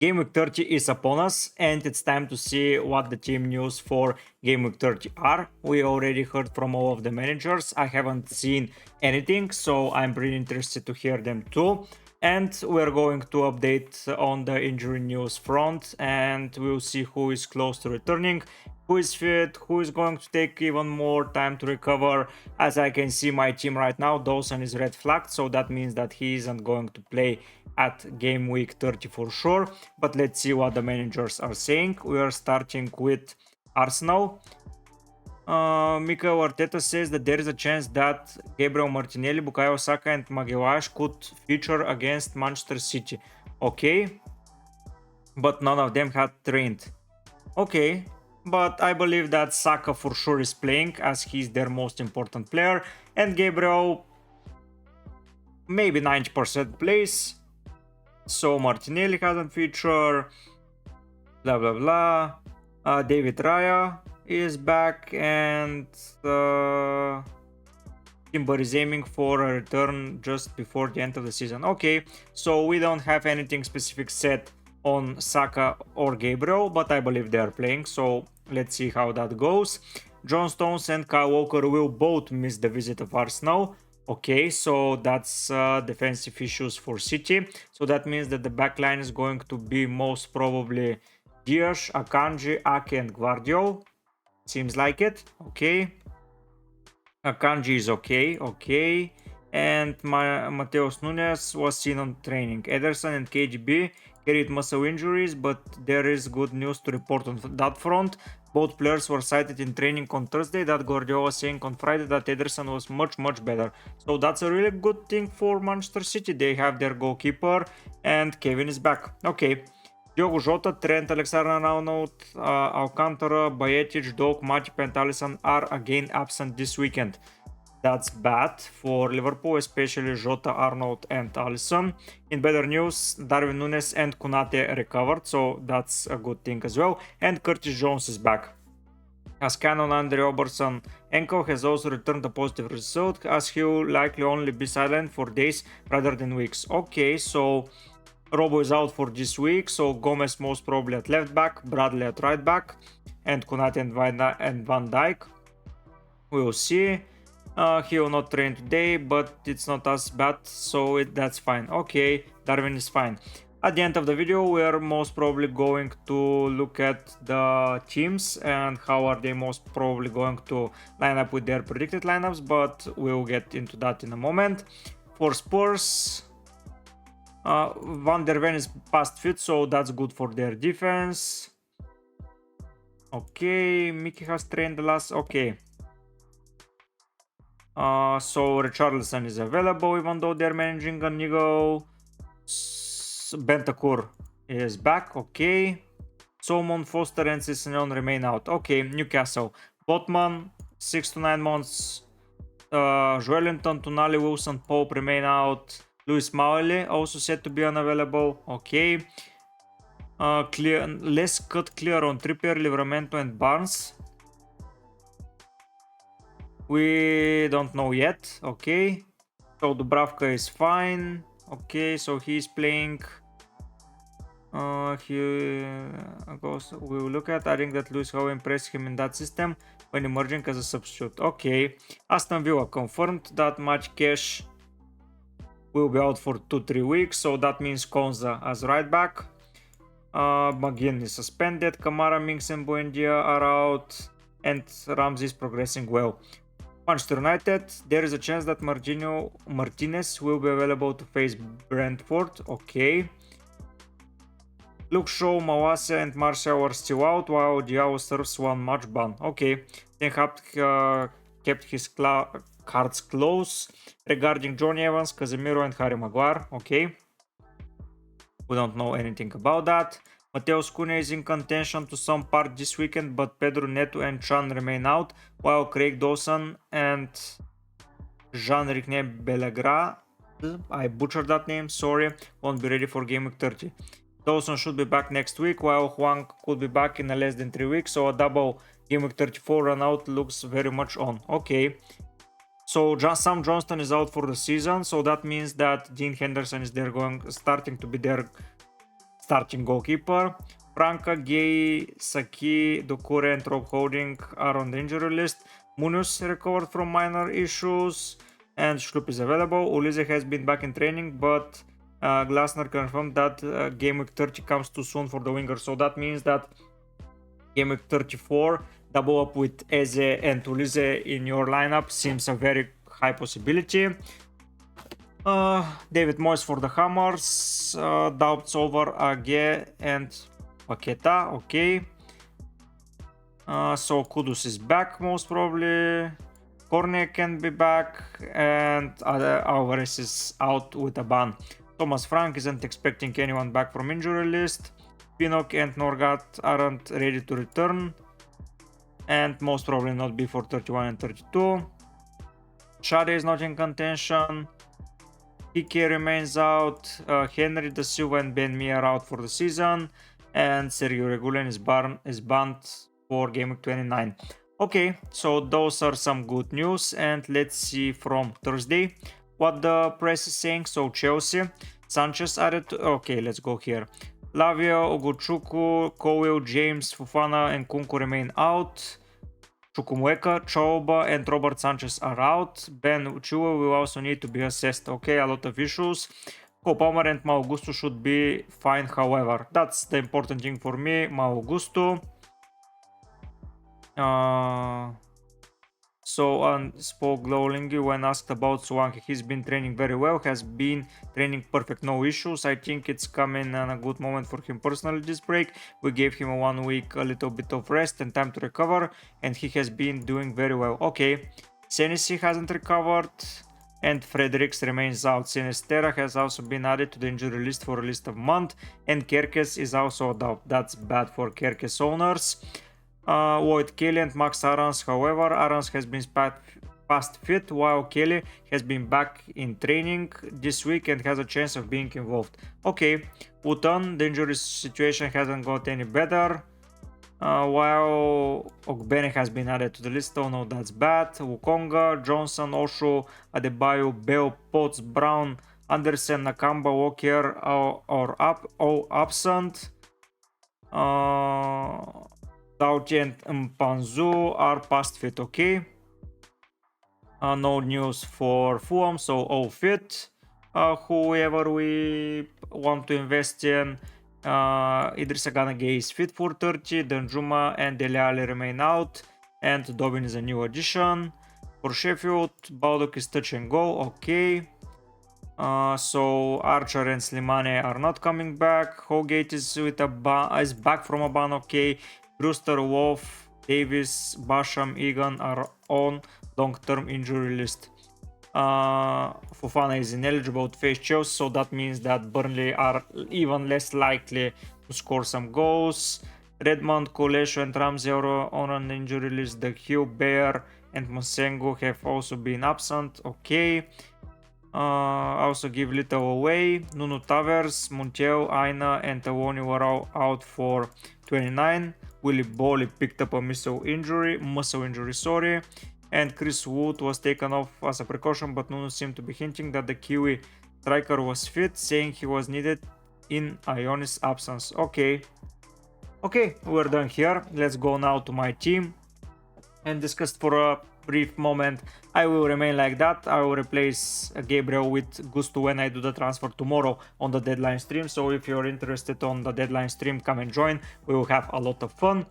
Game Week 30 is upon us, and it's time to see what the team news for Game Week 30 are. We already heard from all of the managers. I haven't seen anything, so I'm pretty interested to hear them too. And we're going to update on the injury news front, and we'll see who is close to returning, who is fit, who is going to take even more time to recover. As I can see my team right now, Dawson is red flagged, so that means that he isn't going to play at Game Week 30 for sure. But let's see what the managers are saying. We are starting with Arsenal. Mikel Arteta says that there is a chance that Gabriel Martinelli, Bukayo Saka and Maguire could feature against Manchester City. Okay, but none of them had trained. Okay, but I believe that Saka for sure is playing as he's their most important player, and Gabriel maybe 90% plays. So Martinelli hasn't featured, blah blah blah. David Raya is back, and Timber is aiming for a return just before the end of the season. Okay, so we don't have anything specific set on Saka or Gabriel, but I believe they are playing, so let's see how that goes. John Stones and Kyle Walker will both miss the visit of Arsenal. Okay, so that's defensive issues for City. So that means that the backline is going to be most probably Diaz, Akanji, Ake and Gvardiol. Seems like it. Okay. Akanji is okay. And Mateus Nunes was seen on training. Ederson and KGB carried muscle injuries, but there is good news to report on that front. Both players were cited in training on Thursday. That Guardiola saying on Friday that Ederson was much better. So that's a really good thing for Manchester City. They have their goalkeeper and Kevin is back. Okay. Diogo Jota, Trent Alexander-Arnold, Alcantara, Bajetic, Doak, Matip and Alisson are again absent this weekend. That's bad for Liverpool, especially Jota, Arnold and Alisson. In better news, Darwin Núñez and Konate recovered, so that's a good thing as well. And Curtis Jones is back. As canon, Andre Robertson ankle has also returned a positive result, as he will likely only be silent for days rather than weeks. Okay, so Robo is out for this week, so Gomez most probably at left back, Bradley at right back, and Konate and Van Dijk. We will see. He will not train today, but it's not as bad, so that's fine. Okay, Darwin is fine. At the end of the video, we are most probably going to look at the teams and how are they most probably going to line up with their predicted lineups, but we'll get into that in a moment. For Spurs, Van der Ven is past fit, so that's good for their defense. Okay, Mickey has trained the last. Okay. So Richarlison is available even though they're managing a niggle. Bentancur is back. Okay. Solomon, Foster and Sissignon remain out. Okay. Newcastle, Botman 6 to 9 months. Joelinton, Tonali, Wilson, Pope remain out. Luis Maule also said to be unavailable. Okay. Less cut clear on Trippier, Livramento and Barnes. We don't know yet. Okay. So Dubravka is fine. Okay, so he's playing. We will look at. I think that Luis Howe impressed him in that system when emerging as a substitute. Okay. Aston Villa confirmed that Match Cash will be out for 2-3 weeks. So that means Konza as right back. McGinn is suspended. Kamara, Minks and Buendia are out. And Ramsey is progressing well. Manchester United, there is a chance that Martinez will be available to face Brentford. Okay. Luke Shaw, Mawase and Martial are still out, while Diao serves one match ban. Okay. Ten Hag kept his cards close regarding Johnny Evans, Casemiro and Harry Maguire. Okay. We don't know anything about that. Mateus Cunha is in contention to some part this weekend, but Pedro Neto and Chan remain out, while Craig Dawson and Jean-Ric Bellegra, I butchered that name, sorry, won't be ready for Game Week 30. Dawson should be back next week, while Huang could be back in less than 3 weeks, so a double Game Week 34 run out looks very much on. Okay. So Sam Johnston is out for the season, so that means that Dean Henderson is there starting to be their starting goalkeeper. Franca, Gay, Saki, Dokure and Rob Holding are on the injury list. Munoz recovered from minor issues and Schlupp is available. Ulize has been back in training, but Glasner confirmed that Gameweek 30 comes too soon for the winger. So that means that Gameweek 34 double up with Eze and Ulize in your lineup seems a very high possibility. David Moyes for the Hammers, doubts over Age and Paqueta, okay. So Kudus is back most probably. Cornet can be back and Alvarez is out with a ban. Thomas Frank isn't expecting anyone back from injury list. Pinnock and Norgat aren't ready to return and most probably not before 31 and 32. Shade is not in contention. Piqué remains out. Henry Da Silva and Ben Mee are out for the season and Sergio Regulin is banned for Gameweek 29. Okay, so those are some good news and let's see from Thursday what the press is saying. So Chelsea, Sanchez added to, okay, let's go here. Lavia, Ogochukwu, Cowell, James, Fofana and Kunku remain out. Chukwuemeka, Chauba and Robert Sanchez are out. Ben Chilwell will also need to be assessed. Okay, a lot of issues. Cole Palmer and Mau Gusto should be fine, however. That's the important thing for me, Mau Gusto. So spoke glowingly when asked about Solanke. He's been training very well, has been training perfect, no issues. I think it's coming in a good moment for him personally this break. We gave him a 1 week, a little bit of rest and time to recover and he has been doing very well. Okay, Senesi hasn't recovered and Fredericks remains out. Sinistera has also been added to the injury list for a list of month and Kerkes is also out. That's bad for Kerkes owners. Lloyd Kelly and Max Arons, however, Arons has been past fit while Kelly has been back in training this week and has a chance of being involved. Okay, Uton, the injury situation hasn't got any better. While Ogbene has been added to the list, oh no, that's bad. Wukonga, Johnson, Osho, Adebayo, Bell, Potts, Brown, Anderson, Nakamba, Walker all absent. Dauti and Mpanzu are past fit, okay. No news for Fulham, so all fit. Whoever we want to invest in. Idrissa Gana Gueye is fit for 30. Danjuma and Dele Alli remain out. And Dobbin is a new addition. For Sheffield, Baldock is touch and go, okay. So Archer and Slimane are not coming back. Holgate is is back from a ban, okay. Brewster, Wolf, Davis, Basham, Egan are on long-term injury list. Fofana is ineligible to face Chelsea, so that means that Burnley are even less likely to score some goals. Redmond, Kolesho and Ramsey are on an injury list. The Hill, Bear and Mosengo have also been absent, okay. Also give little away. Nuno Tavares, Montiel, Aina and Tawoni were all out for 29. Willy Bolly picked up a muscle injury, and Chris Wood was taken off as a precaution, but Nuno seemed to be hinting that the Kiwi striker was fit, saying he was needed in Ionis' absence. Okay, we're done here. Let's go now to my team and discuss for a brief moment. I will remain like that. I will replace Gabriel with Gusto when I do the transfer tomorrow on the deadline stream. So if you're interested on the deadline stream, come and join. We will have a lot of fun.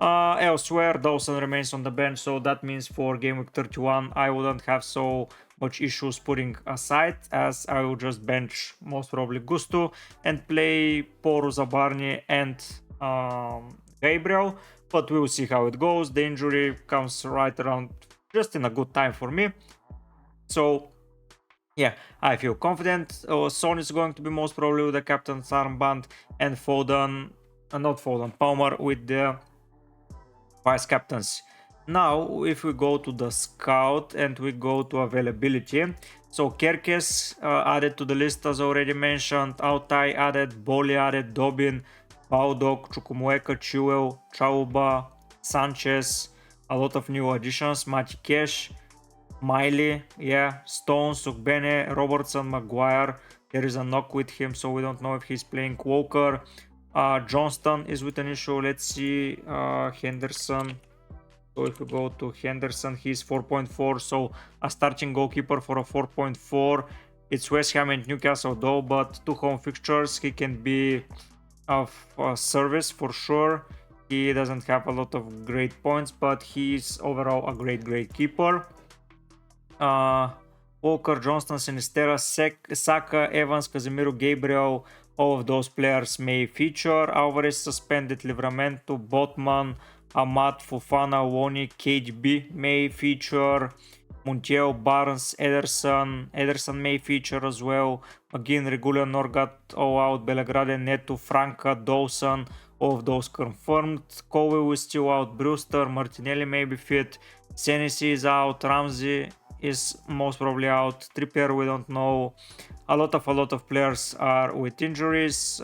Elsewhere, Dawson remains on the bench, so that means for Gameweek 31 I wouldn't have so much issues putting aside, as I will just bench most probably Gusto and play Poru, Zabarni and Gabriel, but we'll see how it goes. The injury comes right around just in a good time for me, so yeah, I feel confident. Son is going to be most probably with the captain's armband, and Palmer with the vice captains. Now if we go to the scout and we go to availability, so Kerkes added to the list as already mentioned, Altai added, Boli added, Dobbin, Baldock, Chukwuemeka, Chilwell, Chauba, Sanchez, a lot of new additions, Matikesh, Miley, yeah, Stones, Ugbene, Robertson, Maguire. There is a knock with him, so we don't know if he's playing. Walker, Johnston is with an issue. Let's see. Henderson. So if we go to Henderson, he's 4.4. So a starting goalkeeper for a 4.4. It's West Ham and Newcastle though, but 2 home fixtures. He can be of service for sure. He doesn't have a lot of great points, but he's overall a great keeper. Walker, Johnston, Sinistera, Saka, Evans, Casemiro, Gabriel, all of those players may feature. Alvarez suspended, Livramento, Botman, Amat, Fofana, Woni, KDB may feature. Montiel, Barnes, Ederson may feature as well. McGinn, Regulian, Norgat, all out. Belgrade, Neto, Franca, Dawson, all of those confirmed. Colwell is still out. Brewster, Martinelli may be fit. Senesi is out. Ramsey is most probably out. Trippier, we don't know. A lot of players are with injuries.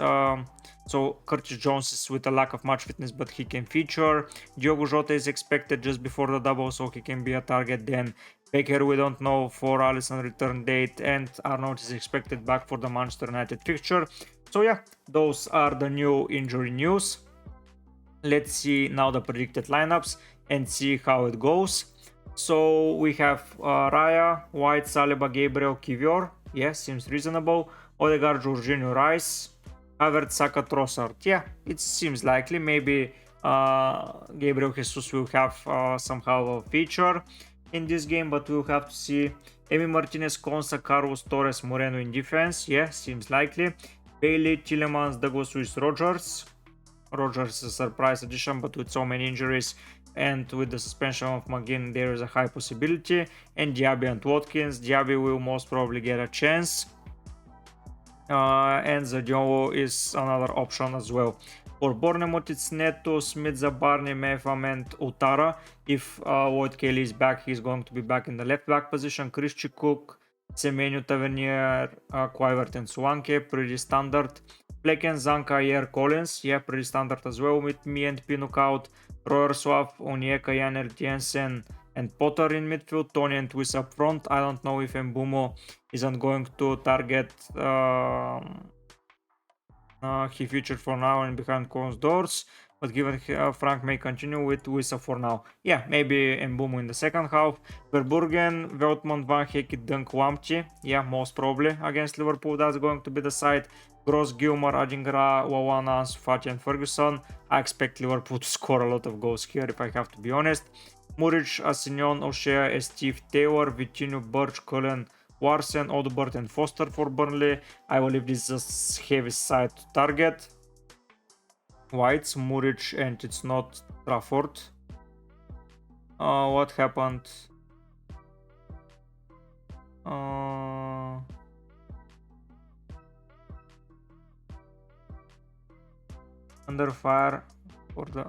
So Curtis Jones is with a lack of match fitness, but he can feature. Diogo Jota is expected just before the double, so he can be a target then. Baker, we don't know for Alisson return date, and Arnold is expected back for the Manchester United fixture. So yeah, those are the new injury news. Let's see now the predicted lineups and see how it goes. So we have Raya, White, Saliba, Gabriel, Kivior. Yeah, seems reasonable. Odegaard, Jorginho, Rice, Havertz, Saka, Trossard. Yeah, it seems likely. Maybe Gabriel Jesus will have somehow a feature in this game, but we'll have to see. Emi Martinez, Konsa, Carlos, Torres, Moreno in defense. Yeah, seems likely. Bailey, Tielemans, Douglas Luiz, Rogers. Rogers is a surprise addition, but with so many injuries and with the suspension of McGinn, there is a high possibility. And Diaby and Watkins. Diaby will most probably get a chance. And Zadiolo is another option as well. For Bournemouth, it's Neto, Smith, Barney, Mefam, and Utara. If Lloyd Kelly is back, he's going to be back in the left back position. Christy Cook, Semenyo, Tavernier, Kluivert, and Swanke, pretty standard. Flecken, Zanka, Ayer, Collins, yeah, pretty standard as well with me and Pinnock out. Royer, Swap, Onyeka, Janert, Jensen, and Potter in midfield. Tony and Wiss up front. I don't know if Mbumo isn't going to target. He featured for now and behind closed doors, but given Frank may continue with Wissa for now. Yeah, maybe Mbumo in the second half. Verburgen, Veltman, Van Heke, Dunk, Lamptey. Yeah, most probably against Liverpool. That's going to be the side. Gross, Gilmore, Adingra, Wawana, Fati, and Ferguson. I expect Liverpool to score a lot of goals here, if I have to be honest. Muric, Assignon, O'Shea, Steve, Taylor, Vitinho, Birch, Cullen, Warsen, Odobert, and Foster for Burnley. I believe this is a heavy side to target. White's Muric, and it's not Trafford. What happened? Under fire for the...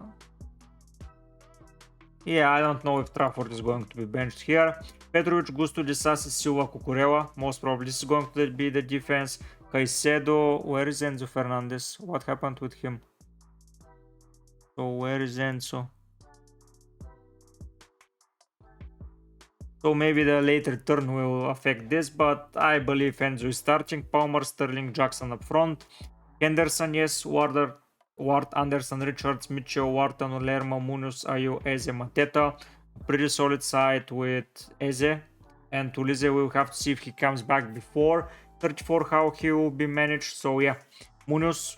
Yeah, I don't know if Trafford is going to be benched here. Petrovic, Gusto, Disasi, Silva, Cucurella. Most probably this is going to be the defense. Caicedo, where is Enzo Fernandez? What happened with him? So where is Enzo? So maybe the late return will affect this, but I believe Enzo is starting. Palmer, Sterling, Jackson up front. Henderson, yes. Ward, Anderson, Richards, Mitchell, Wharton, Lerma, Munoz, Ayu, Eze, Mateta. Pretty solid side with Eze. And Tulise, we'll have to see if he comes back before 34, how he will be managed. So yeah, Munoz,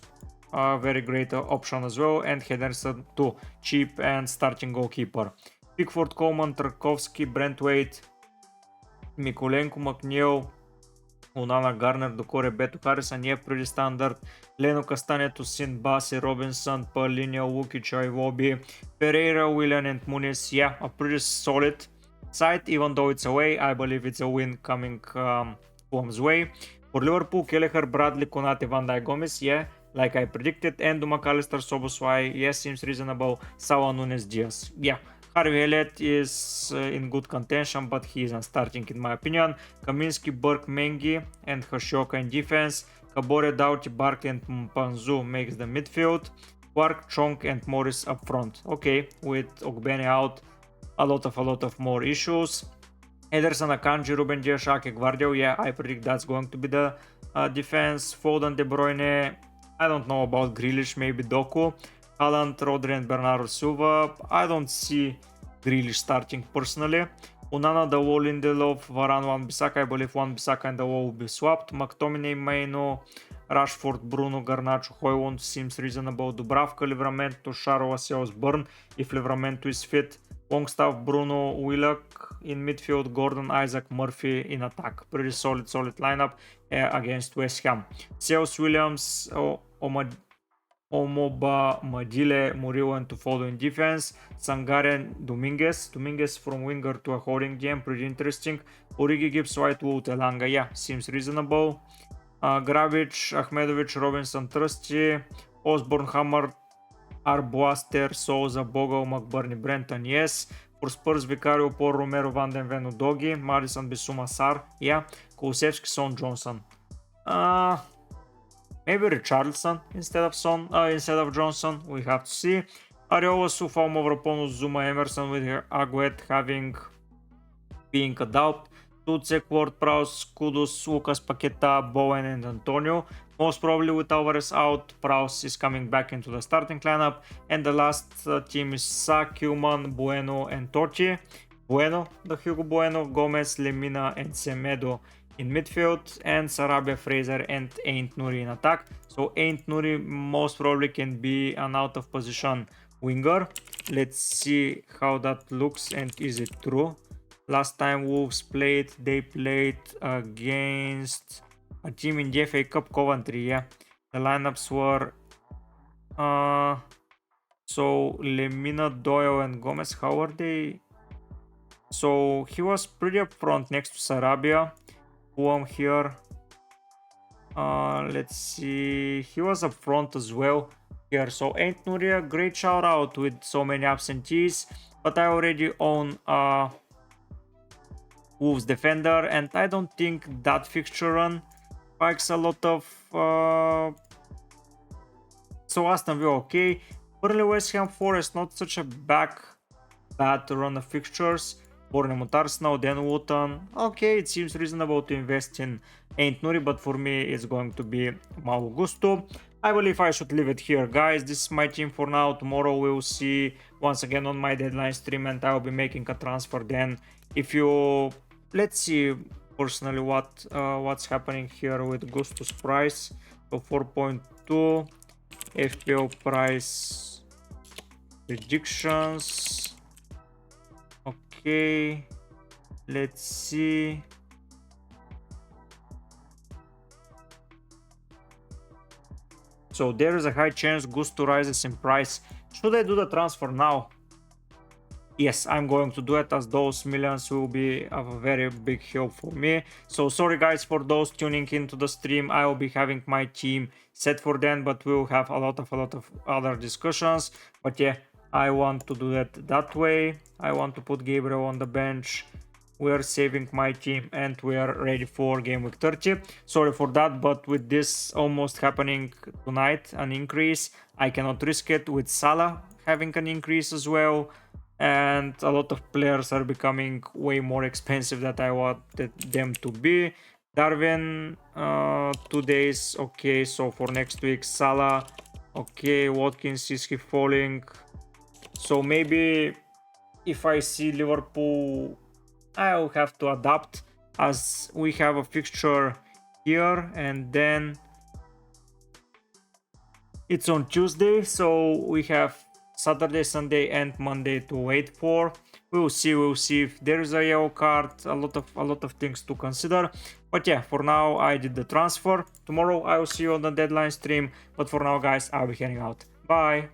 very great option as well. And Henderson too, cheap and starting goalkeeper. Pickford, Coleman, Tarkovsky, Brentwaite, Mikulenko, McNeil, Unana, Garner, Ducore, Beto, Harrison, yeah, pretty standard. Leno, Castaneto, Sin, Bassi, Robinson, Paulinho, Lukic, Iwobi, Pereira, Willian, and Muniz. Yeah, a pretty solid side, even though it's away. I believe it's a win coming Fulham's way. For Liverpool, Kelleher, Bradley, Konate, Van Dijk, Gomez, yeah, like I predicted. Endo, McAllister, Szoboszlai, yeah, seems reasonable. Salah, Nunes, Diaz, yeah. Harvey Elliott is in good contention, but he isn't starting in my opinion. Kaminsky, Burke, Mengi, and Hashioka in defense. Kabore, Doughty, Barkley, and Mpanzu makes the midfield. Quark, Chonk, and Morris up front. Okay, with Ogbene out, a lot of more issues. Ederson, Akanji, Ruben Dias, Ake, Gvardiol. Yeah, I predict that's going to be the defense. Foden, De Bruyne, I don't know about Grealish, maybe Doku. Haaland, Rodri and Bernardo Silva. I don't see Grealish starting personally. Onana, Dalot, Lindelof, Varane, Wan-Bissaka. I believe Wan-Bissaka and Dalot will be swapped. McTominay, Maino, Rashford, Bruno, Garnacho, Højlund seems reasonable. Dubravka, Livramento, Charo, Lascelles, Burn if Livramento is fit. Longstaff, Bruno, Willock in midfield, Gordon, Isaac, Murphy in attack. Pretty solid lineup against West Ham. Sales, Williams, Omoba, Madile, Murillo and Tufolo in defense. Sangaren, Dominguez from winger to a holding game, pretty interesting. Origi, Gibbs, Whitewood, Elanga, yeah, seems reasonable. Gravic, Ahmedovic, Robinson, Trusty, Osborne, Hammer, Arboaster, Souza, Bogle, McBurney, Brenton, yes. For Spurs, Vicario, Paul, Romero, Van den Ven, Udogi, Madison, Bissouma, Sar, yeah. Kulusevski, Son, Johnson. Maybe Richarlison instead of Johnson. We have to see. Areola, Sufa, Mavropanos, Zuma, Emerson with Aguet being a doubt. Tucek, Ward-Prowse, Kudus, Lucas Paqueta, Bowen and Antonio. Most probably with Alvarez out, Prowse is coming back into the starting lineup. And the last team is Sa, Kilman, Bueno and Totti. The Hugo Bueno, Gomez, Lemina and Semedo in midfield, and Sarabia, Fraser and Aint Nouri in attack. So Aint Nouri most probably can be an out of position winger. Let's see how that looks and is it true. Last time Wolves played, they played against a team in the FA Cup, Coventry, yeah. The lineups were so Lemina, Doyle and Gomez, how are they? So he was pretty up front next to Sarabia. Here. Let's see. He was up front as well here. So Aint Nouri, great shout out with so many absentees. But I already own Wolves defender, and I don't think that fixture run spikes a lot of. So Aston Villa, okay. Burnley, West Ham, Forest, not such a bad run of fixtures. Bournemouth, Arsenal, then Luton. Okay, it seems reasonable to invest in Aint Nouri, but for me it's going to be Malo Gusto. I believe I should leave it here, guys. This is my team for now. Tomorrow we'll see once again on my deadline stream, and I'll be making a transfer then. If you, let's see personally what's happening here with Gusto's price. So 4.2 FPL price predictions. Okay, let's see. So there is a high chance Gusto rises in price. Should I do the transfer now? Yes, I'm going to do it, as those millions will be of a very big help for me. So sorry guys for those tuning into the stream. I will be having my team set for then, but we'll have a lot of other discussions. But yeah, I want to do that way. I want to put Gabriel on the bench. We are saving my team and we are ready for Gameweek 30. Sorry for that, but with this almost happening tonight, an increase, I cannot risk it. With Salah having an increase as well, and a lot of players are becoming way more expensive than I wanted them to be. Darwin, 2 days, okay. So for next week, Salah, okay. Watkins, is he falling? So maybe if I see Liverpool, I'll have to adapt, as we have a fixture here and then it's on Tuesday, so we have Saturday, Sunday and Monday to wait for. We'll see if there is a yellow card. A lot of things to consider. But yeah, for now I did the transfer. Tomorrow I will see you on the deadline stream, but for now guys, I'll be heading out. Bye.